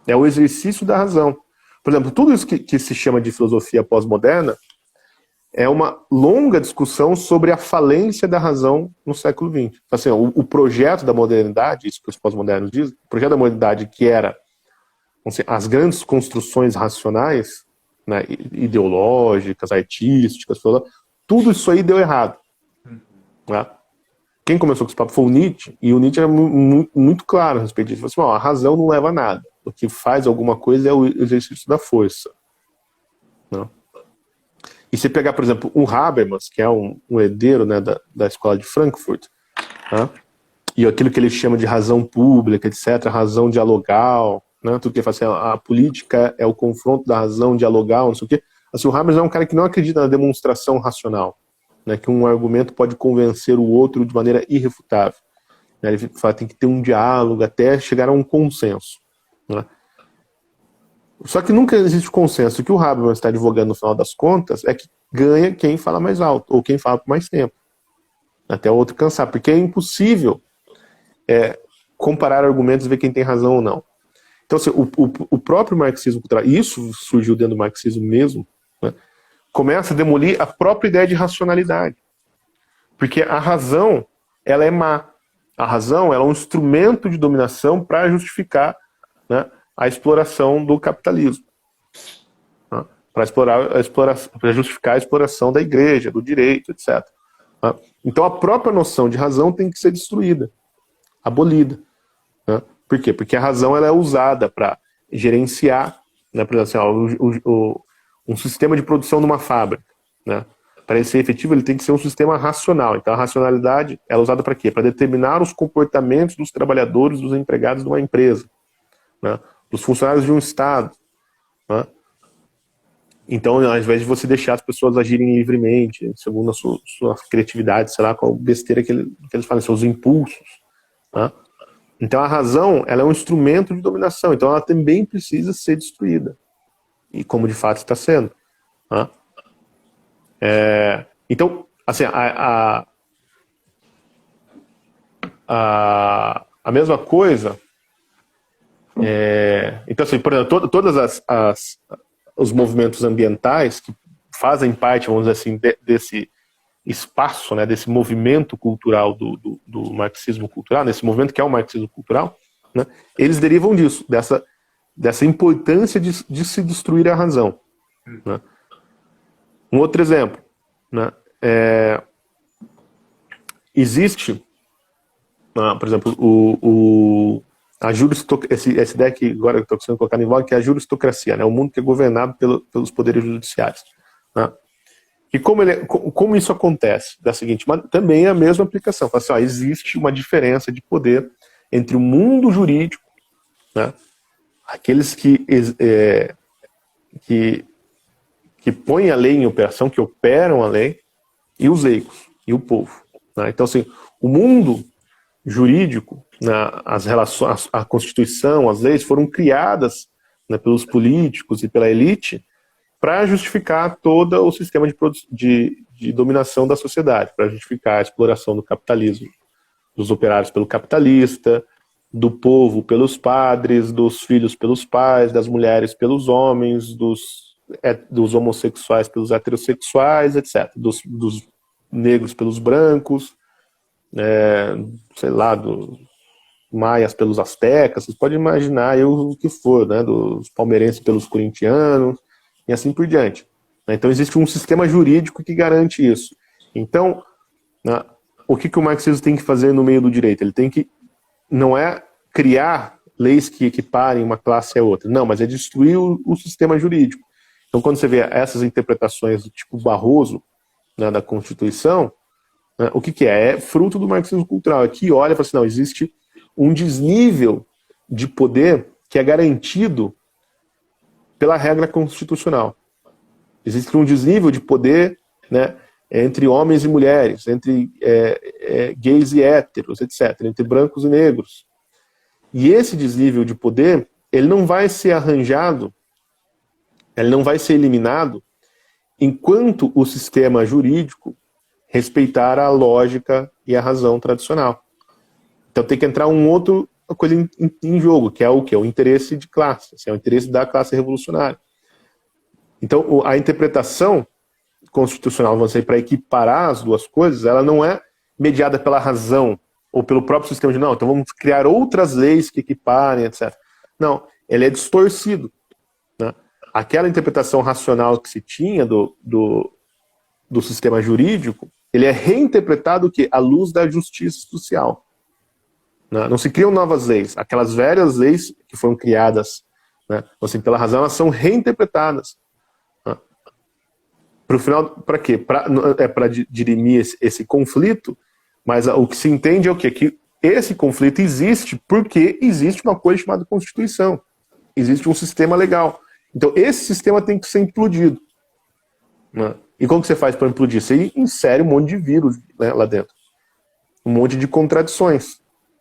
É o exercício da razão. Por exemplo, tudo isso que se chama de filosofia pós-moderna é uma longa discussão sobre a falência da razão no século XX. Assim, o projeto da modernidade, isso que os pós-modernos dizem, o projeto da modernidade, que era assim, as grandes construções racionais, né, ideológicas, artísticas, tudo isso aí deu errado. Né? Quem começou com esse papo foi o Nietzsche, e o Nietzsche era muito claro a respeito disso. Ele falou assim, a razão não leva a nada. O que faz alguma coisa é o exercício da força. Né? E se pegar, por exemplo, o Habermas, que é um herdeiro, né, da escola de Frankfurt, né, e aquilo que ele chama de razão pública, etc., razão dialogal, né, tudo que ele fala assim, a política é o confronto da razão dialogal, não sei o quê. Assim, o Habermas é um cara que não acredita na demonstração racional, né, que um argumento pode convencer o outro de maneira irrefutável. Né, ele fala que tem que ter um diálogo até chegar a um consenso. Né. Só que nunca existe consenso. O que o Habermas está advogando no final das contas é que ganha quem fala mais alto, ou quem fala por mais tempo. Até o outro cansar, porque é impossível comparar argumentos e ver quem tem razão ou não. Então, assim, o próprio marxismo cultural, e isso surgiu dentro do marxismo mesmo, né, começa a demolir a própria ideia de racionalidade. Porque a razão, ela é má. A razão, ela é um instrumento de dominação para justificar, né, a exploração do capitalismo, né, para justificar a exploração da igreja, do direito, etc. Né. Então a própria noção de razão tem que ser destruída, abolida. Né. Por quê? Porque a razão ela é usada para gerenciar, né, por exemplo, assim, um sistema de produção numa fábrica. Né. Para ele ser efetivo, ele tem que ser um sistema racional. Então a racionalidade ela é usada para quê? Para determinar os comportamentos dos trabalhadores, dos empregados de uma empresa. Né, dos funcionários de um Estado. Né? Então, ao invés de você deixar as pessoas agirem livremente, segundo a sua criatividade, sei lá, qual besteira que eles falam, seus impulsos. Né? Então, a razão ela é um instrumento de dominação, então ela também precisa ser destruída. E como de fato está sendo. Né? Então, assim, a mesma coisa... então, assim, por exemplo, todas os movimentos ambientais que fazem parte, vamos dizer assim, desse espaço, né, desse movimento cultural do marxismo cultural, nesse movimento que é o marxismo cultural, né, eles derivam disso, dessa importância de se destruir a razão. Né. Um outro exemplo, né, existe, por exemplo, essa ideia que agora eu estou sendo colocada em voga, que é a juristocracia, né? O mundo que é governado pelos poderes judiciários. Né? E como isso acontece? Da seguinte, mas também é a mesma aplicação. Fala assim, existe uma diferença de poder entre o mundo jurídico, né? Aqueles que põem a lei em operação, que operam a lei, e os leigos, e o povo. Né? Então, assim, o mundo jurídico, né, as relações, a Constituição, as leis foram criadas, né, pelos políticos e pela elite para justificar todo o sistema de dominação da sociedade, para justificar a exploração do capitalismo, dos operários pelo capitalista, do povo pelos padres, dos filhos pelos pais, das mulheres pelos homens, dos homossexuais pelos heterossexuais, etc. Dos negros pelos brancos, sei lá, dos maias pelos astecas, vocês podem imaginar o que for, né, dos palmeirenses pelos corintianos, e assim por diante. Então existe um sistema jurídico que garante isso. Então, né, o que o marxismo tem que fazer no meio do direito? Ele tem que, não é criar leis que equiparem uma classe a outra, não, mas é destruir o sistema jurídico. Então quando você vê essas interpretações do tipo Barroso, né, da Constituição, né, o que é? É fruto do marxismo cultural. Aqui olha e fala assim, não, existe um desnível de poder que é garantido pela regra constitucional. Existe um desnível de poder, né, entre homens e mulheres, entre gays e héteros, etc., entre brancos e negros. E esse desnível de poder, ele não vai ser arranjado, ele não vai ser eliminado enquanto o sistema jurídico respeitar a lógica e a razão tradicional. Então tem que entrar uma outra coisa em jogo, que é o quê? O interesse de classe, assim, é o interesse da classe revolucionária. Então a interpretação constitucional, vamos dizer, para equiparar as duas coisas, ela não é mediada pela razão ou pelo próprio sistema de não, então vamos criar outras leis que equiparem, etc. Não, ele é distorcido, né? Aquela interpretação racional que se tinha do sistema jurídico, ele é reinterpretado o quê? À luz da justiça social. Não se criam novas leis. Aquelas velhas leis que foram criadas, né, assim, pela razão, elas são reinterpretadas. Né? Para o final, para quê? Para dirimir esse conflito, mas o que se entende é o quê? Que esse conflito existe porque existe uma coisa chamada Constituição. Existe um sistema legal. Então esse sistema tem que ser implodido. Né? E como que você faz para implodir? Você insere um monte de vírus, né, lá dentro. Um monte de contradições.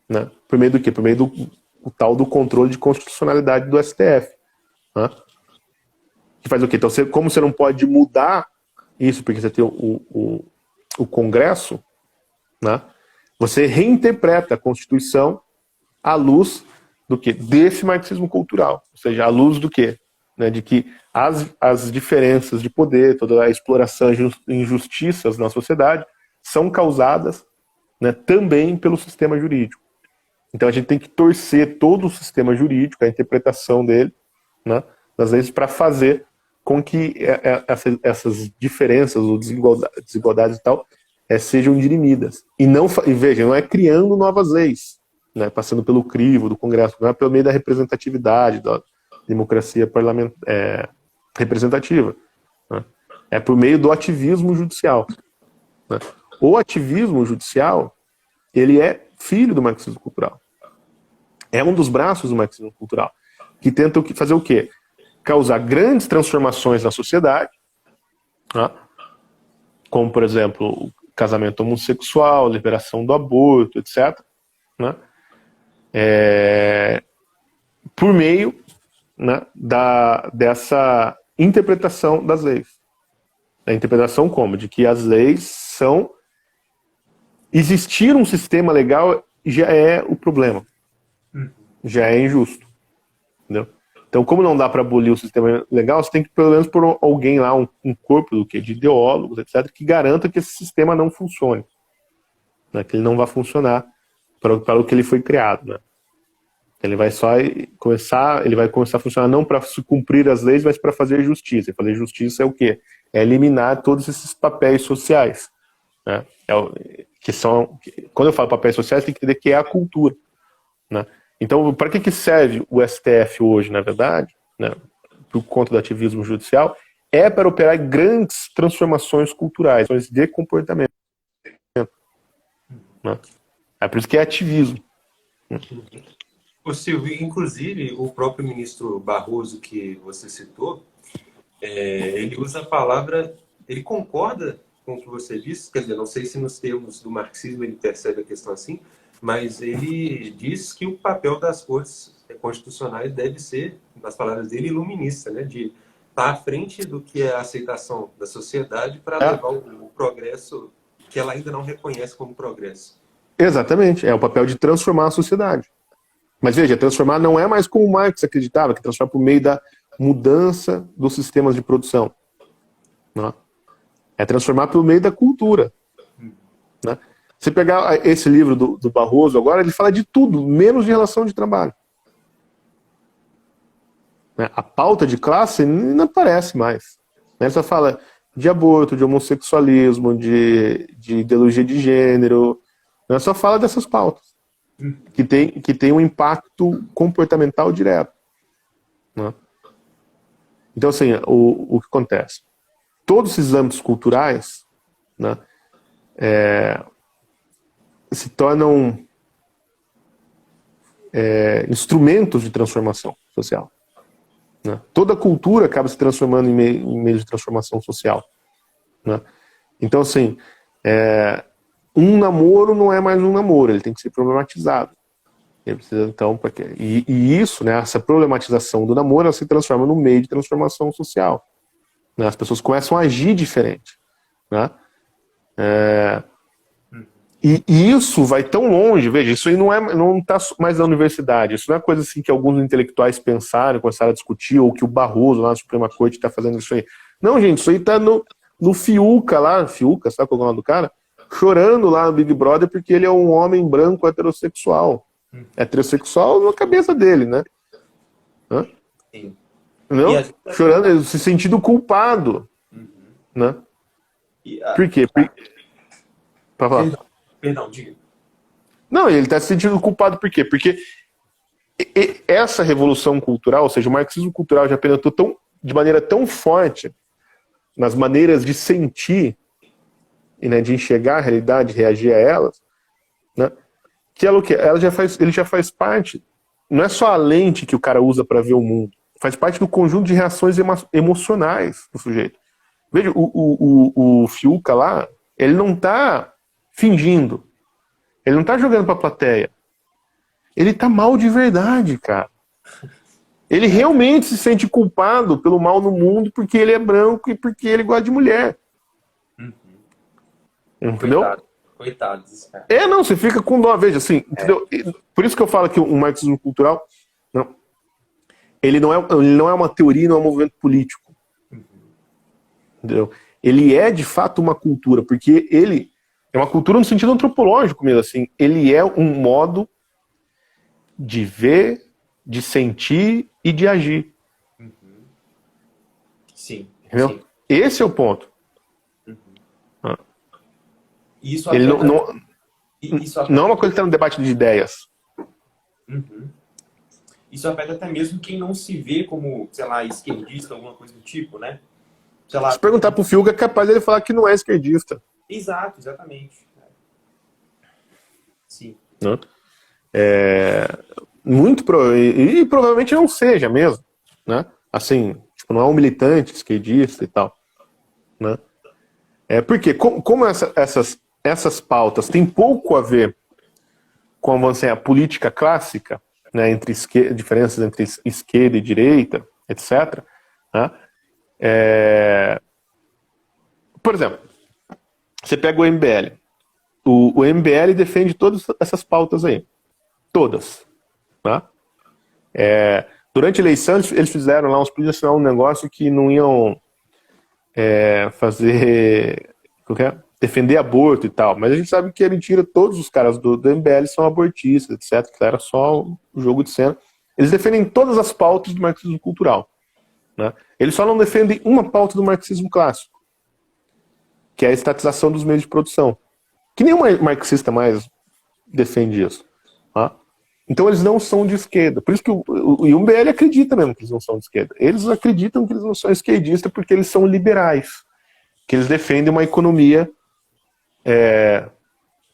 Né? Por meio do quê? Por meio do tal do controle de constitucionalidade do STF. Né? Que faz o quê? Então, como você não pode mudar isso, porque você tem o Congresso, né? Você reinterpreta a Constituição à luz do quê? Desse marxismo cultural. Ou seja, à luz do quê? Né? De que as diferenças de poder, toda a exploração e injustiças na sociedade são causadas, né, também pelo sistema jurídico. Então a gente tem que torcer todo o sistema jurídico, a interpretação dele, né, das leis, para fazer com que essas diferenças ou desigualdades e tal sejam dirimidas. E veja, não é criando novas leis, né, passando pelo crivo do Congresso, não é pelo meio da representatividade, da democracia representativa. Né, é por meio do ativismo judicial. Né. O ativismo judicial, ele é filho do marxismo cultural. É um dos braços do marxismo cultural, que tenta fazer o quê? Causar grandes transformações na sociedade, né? Como, por exemplo, o casamento homossexual, liberação do aborto, etc. Né? Por meio, né, dessa interpretação das leis. A interpretação como? De que as leis são... Existir um sistema legal já é o problema. Já é injusto. Entendeu? Então, como não dá para abolir o sistema legal, você tem que, pelo menos, pôr alguém lá, um corpo do quê? De ideólogos, etc., que garanta que esse sistema não funcione. Né? Que ele não vai funcionar para o que ele foi criado. Né? Ele vai começar a funcionar não para cumprir as leis, mas para fazer justiça. E fazer justiça é o quê? É eliminar todos esses papéis sociais. Né? Quando eu falo papéis sociais, tem que entender que é a cultura. Né? Então, para que serve o STF hoje, na verdade, né, por conta do ativismo judicial, é para operar grandes transformações culturais, de comportamento. Né? É por isso que é ativismo. Ô Silvio, inclusive, o próprio ministro Barroso, que você citou, ele usa a palavra, ele concorda com o que você disse, quer dizer, não sei se nos termos do marxismo ele percebe a questão assim, mas ele diz que o papel das cortes constitucionais deve ser, nas palavras dele, iluminista, né? De à frente do que é a aceitação da sociedade para levar o progresso que ela ainda não reconhece como progresso. Exatamente, é o papel de transformar a sociedade. Mas veja, transformar não é mais como Marx acreditava, que transformar por meio da mudança dos sistemas de produção. Né? É transformar por meio da cultura. Né? Você pegar esse livro do Barroso agora, ele fala de tudo, menos de relação de trabalho. Né? A pauta de classe não aparece mais. Né? Ele só fala de aborto, de homossexualismo, de ideologia de gênero. Né? Só fala dessas pautas. Que tem um impacto comportamental direto. Né? Então, assim, o que acontece? Todos esses âmbitos culturais, né, se tornam instrumentos de transformação social. Né? Toda cultura acaba se transformando em meio de transformação social. Né? Então, assim, um namoro não é mais um namoro, ele tem que ser problematizado. Ele precisa, então, e isso, né, essa problematização do namoro, ela se transforma no meio de transformação social. Né? As pessoas começam a agir diferente. Né? E isso vai tão longe, veja, isso aí não está mais na universidade, isso não é coisa assim que alguns intelectuais pensaram, começaram a discutir, ou que o Barroso lá na Suprema Corte está fazendo isso aí. Não, gente, isso aí está no Fiuca lá, Fiuca, sabe qual é o nome do cara? Chorando lá no Big Brother porque ele é um homem branco heterossexual. Heterossexual na cabeça dele, né? Hã? Sim. Não? Chorando, se sentindo culpado. Né? Por quê? Pra falar. Perdão, diga. Não, ele está se sentindo culpado por quê? Porque essa revolução cultural, ou seja, o marxismo cultural já penetrou de maneira tão forte nas maneiras de sentir e, né, de enxergar a realidade, reagir a elas, né, que ele já faz parte, não é só a lente que o cara usa para ver o mundo, faz parte do conjunto de reações emocionais do sujeito. Veja, o Fiuca lá, ele não está fingindo, ele não está jogando para a plateia, ele está mal de verdade, cara. Ele realmente se sente culpado pelo mal no mundo porque ele é branco e porque ele gosta de mulher. Entendeu? Coitado desse cara. Não, você fica com dó, veja, assim, entendeu? Por isso que eu falo que o marxismo cultural, não, ele não é uma teoria, não é um movimento político. Entendeu? Ele é, de fato, uma cultura, porque ele é uma cultura no sentido antropológico mesmo, assim. Ele é um modo de ver, de sentir e de agir. Sim. Entendeu? Sim. Esse é o ponto. Isso ele afeta... não é uma coisa que está no debate de ideias. Isso afeta até mesmo quem não se vê como, sei lá, esquerdista, alguma coisa do tipo, né? Sei lá. Se perguntar pro Fiuca, é capaz ele falar que não é esquerdista. Exato, exatamente. Sim. Né? E provavelmente não seja mesmo. Né? Assim, tipo, não é um militante esquerdista e tal. Né? Porque como essas pautas têm pouco a ver com, vamos dizer, a política clássica, né, entre diferenças entre esquerda e direita, etc. Né? Por exemplo, você pega o MBL. O MBL defende todas essas pautas aí. Todas. Né? Durante a eleição, eles fizeram lá, uns podiam assinar um negócio que não iam defender aborto e tal, mas a gente sabe que é mentira, todos os caras do MBL são abortistas, etc, que era só um jogo de cena. Eles defendem todas as pautas do marxismo cultural. Né? Eles só não defendem uma pauta do marxismo clássico, que é a estatização dos meios de produção. Que nenhum marxista mais defende isso. Tá? Então eles não são de esquerda. Por isso que o MBL acredita mesmo que eles não são de esquerda. Eles acreditam que eles não são esquerdistas porque eles são liberais. Que eles defendem uma economia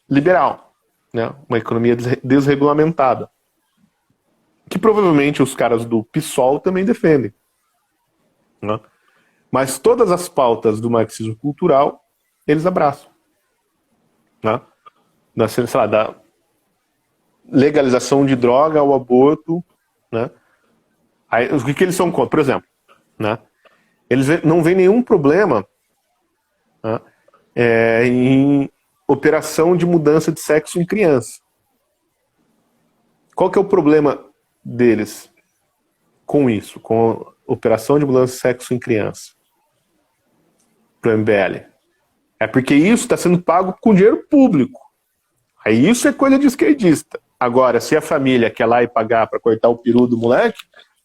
liberal. Né? Uma economia desregulamentada. Que provavelmente os caras do PSOL também defendem. Né? Mas todas as pautas do marxismo cultural, eles abraçam. Né? Sei lá, da legalização de droga ao aborto. Né? Aí, o que eles são contra? Por exemplo, né? eles não veem nenhum problema, né, em operação de mudança de sexo em criança. Qual que é o problema deles com isso, com a operação de mudança de sexo em criança, para o MBL? É porque isso está sendo pago com dinheiro público. Aí isso é coisa de esquerdista. Agora, se a família quer lá e pagar para cortar o peru do moleque,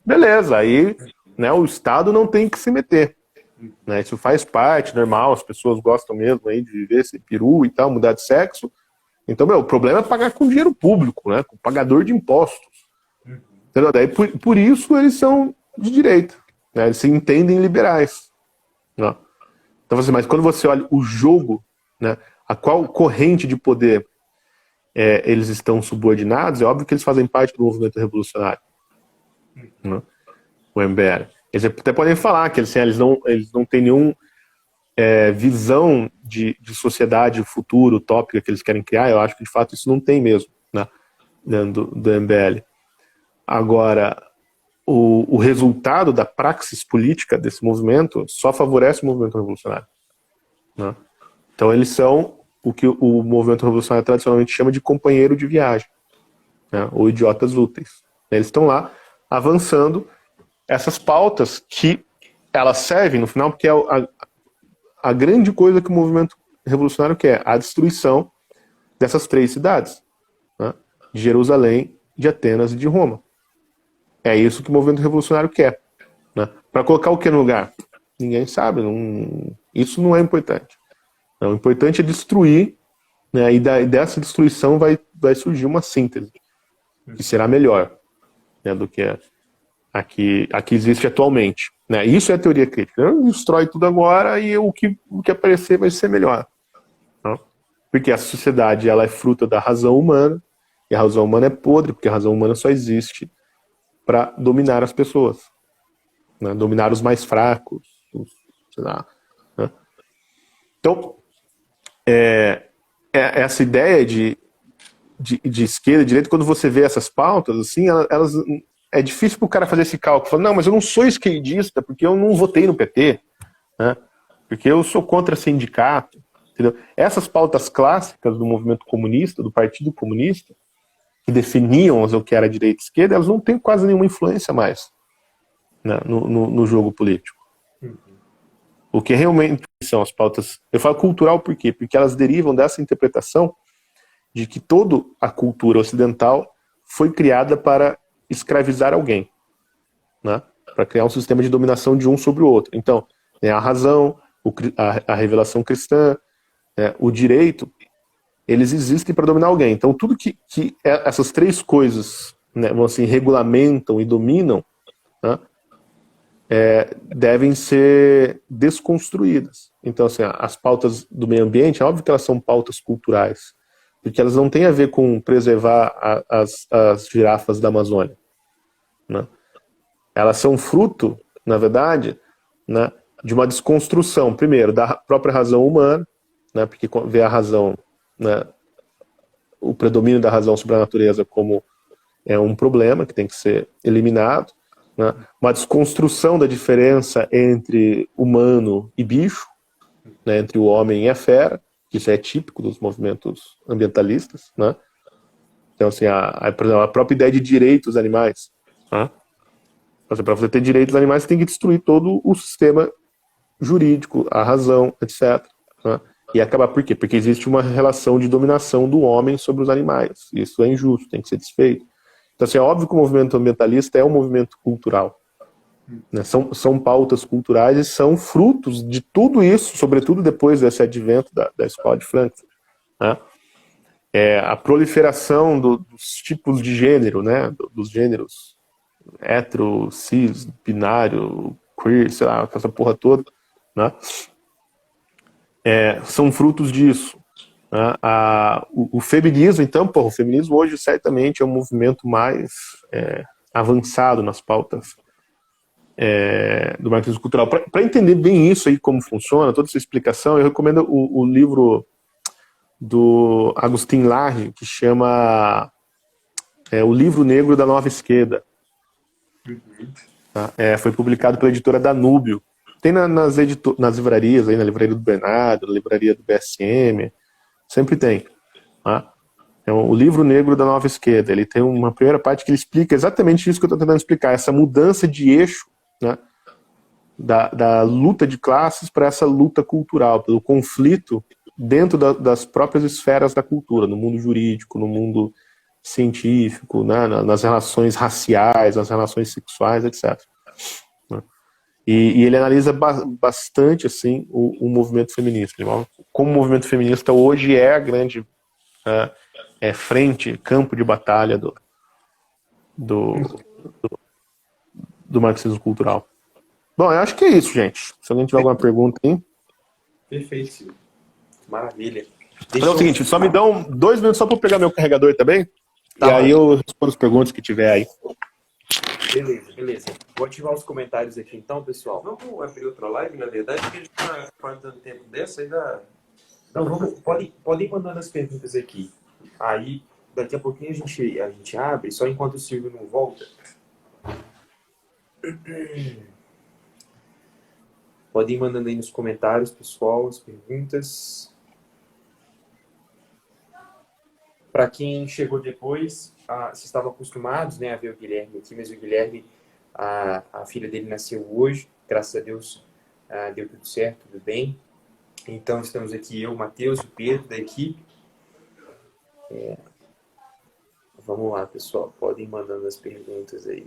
beleza, aí, né, o Estado não tem que se meter. Né, isso faz parte, normal, as pessoas gostam mesmo aí de viver esse peru e tal, mudar de sexo. Então, o problema é pagar com dinheiro público, né, com pagador de impostos. Entendeu? Daí, por isso eles são de direita, né, eles se entendem liberais. Né? Então, mas quando você olha o jogo, né, a qual corrente de poder eles estão subordinados, é óbvio que eles fazem parte do movimento revolucionário. Né? O MBL. Eles até podem falar que eles não têm nenhuma visão de sociedade futuro, utópica que eles querem criar. Eu acho que de fato isso não tem mesmo, né, dentro do MBL. Agora, o resultado da praxis política desse movimento só favorece o movimento revolucionário. Né? Então eles são o que o movimento revolucionário tradicionalmente chama de companheiro de viagem, né, ou idiotas úteis. Eles estão lá avançando essas pautas que elas servem no final, porque é a grande coisa que o movimento revolucionário quer, a destruição dessas 3 cidades, né, de Jerusalém, de Atenas e de Roma. É isso que o movimento revolucionário quer. Né? Para colocar o que no lugar? Ninguém sabe, isso não é importante. Não, o importante é destruir, né, e dessa destruição vai surgir uma síntese, que será melhor, né, do que a que existe atualmente. Né? Isso é a teoria crítica. Destrói tudo agora e o que aparecer vai ser melhor. Né? Porque a sociedade ela é fruto da razão humana, e a razão humana é podre, porque a razão humana só existe para dominar as pessoas. Né? Dominar os mais fracos, sei lá. Né? Então, essa ideia de esquerda e direita, quando você vê essas pautas, assim, elas é difícil para o cara fazer esse cálculo. Falar, não, mas eu não sou esquerdista porque eu não votei no PT, né? Porque eu sou contra sindicato. Entendeu? Essas pautas clássicas do movimento comunista, do Partido Comunista, que definiam o que era direita e esquerda, elas não têm quase nenhuma influência mais, né, no jogo político. O que realmente são as pautas, eu falo cultural por quê? Porque elas derivam dessa interpretação de que toda a cultura ocidental foi criada para escravizar alguém, né? Para criar um sistema de dominação de um sobre o outro. Então, a razão, a revelação cristã, o direito, eles existem para dominar alguém. Então, tudo que essas 3 coisas, né, assim, regulamentam e dominam, né, devem ser desconstruídas. Então, assim, as pautas do meio ambiente, é óbvio que elas são pautas culturais, porque elas não têm a ver com preservar as girafas da Amazônia. Né? Elas são fruto, na verdade, né, de uma desconstrução, primeiro, da própria razão humana, né, porque vê a razão, né, o predomínio da razão sobre a natureza como um problema que tem que ser eliminado, né, uma desconstrução da diferença entre humano e bicho, né, entre o homem e a fera, que isso é típico dos movimentos ambientalistas, né? Então, assim, por exemplo, a própria ideia de direitos animais, né? Para você ter direitos animais, você tem que destruir todo o sistema jurídico, a razão, etc. Né? E acabar por quê? Porque existe uma relação de dominação do homem sobre os animais. Isso é injusto, tem que ser desfeito. Então, assim, é óbvio que o movimento ambientalista é um movimento cultural. Né? São pautas culturais e são frutos de tudo isso, sobretudo depois desse advento da escola de Frankfurt. Né? A proliferação dos tipos de gênero, né? Dos gêneros hetero, cis, binário, queer, sei lá, essa porra toda, né? São frutos disso. Né? O feminismo, então, o feminismo hoje certamente é um movimento mais avançado nas pautas do marxismo cultural. Para entender bem isso aí, como funciona, toda essa explicação, eu recomendo o livro do Agustin Laje, que chama O Livro Negro da Nova Esquerda. Tá? Foi publicado pela editora Danúbio. Tem nas livrarias, aí na livraria do Bernardo, na livraria do BSM, sempre tem. Tá? É o Livro Negro da Nova Esquerda. Ele tem uma primeira parte que ele explica exatamente isso que eu estou tentando explicar, essa mudança de eixo, né, da luta de classes para essa luta cultural, pelo conflito dentro das próprias esferas da cultura, no mundo jurídico, no mundo científico, né, nas relações raciais, nas relações sexuais, etc. E ele analisa bastante assim o movimento feminista. Como o movimento feminista hoje é a grande frente, campo de batalha do marxismo cultural. Bom, eu acho que é isso, gente. Se alguém tiver alguma pergunta aí. Perfeito, Silvio. Maravilha. Então é o seguinte, só me dão 2 minutos só para pegar meu carregador também. Tá, e aí eu respondo as perguntas que tiver aí. Beleza. Vou ativar os comentários aqui então, pessoal. Vamos abrir outra live, na verdade, porque a gente está quase dando tempo dessa, ainda... Não, podem mandando as perguntas aqui. Aí, daqui a pouquinho a gente abre, só enquanto o Silvio não volta. Podem ir mandando aí nos comentários, pessoal, as perguntas. Para quem chegou depois, vocês estavam acostumados, né, a ver o Guilherme aqui, mas o Guilherme, a filha dele nasceu hoje, graças a Deus deu tudo certo, tudo bem. Então estamos aqui, eu, o Matheus, o Pedro da equipe. Vamos lá, pessoal, podem ir mandando as perguntas aí.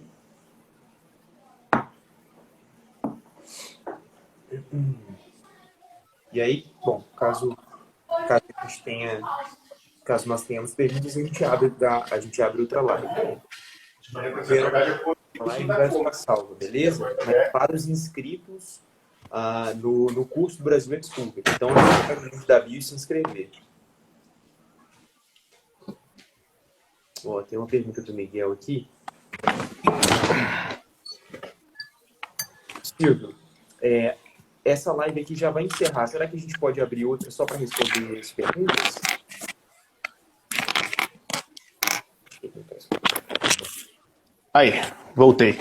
E aí, bom, caso nós tenhamos perguntas, a gente abre outra live. A live vai ficar salva, beleza? Mas para os inscritos no curso do Brasil Expurga. Então, é o link da bio e se inscrever. Ó, tem uma pergunta do Miguel aqui. Silvio, essa live aqui já vai encerrar. Será que a gente pode abrir outra só para responder as perguntas? Aí, voltei.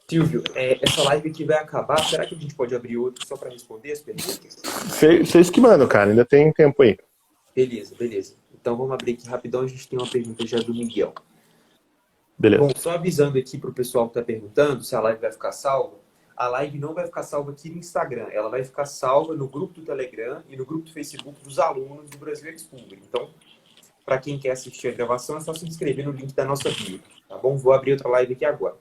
Silvio, essa live aqui vai acabar. Será que a gente pode abrir outra só para responder as perguntas? Vocês que mandam, cara. Ainda tem tempo aí. Beleza. Então vamos abrir aqui rapidão. A gente tem uma pergunta já do Miguel. Beleza. Bom, só avisando aqui para o pessoal que está perguntando se a live vai ficar salva. A live não vai ficar salva aqui no Instagram. Ela vai ficar salva no grupo do Telegram e no grupo do Facebook dos alunos do Brasil Expurga. Então, para quem quer assistir a gravação, é só se inscrever no link da nossa bio. Tá bom? Vou abrir outra live aqui agora.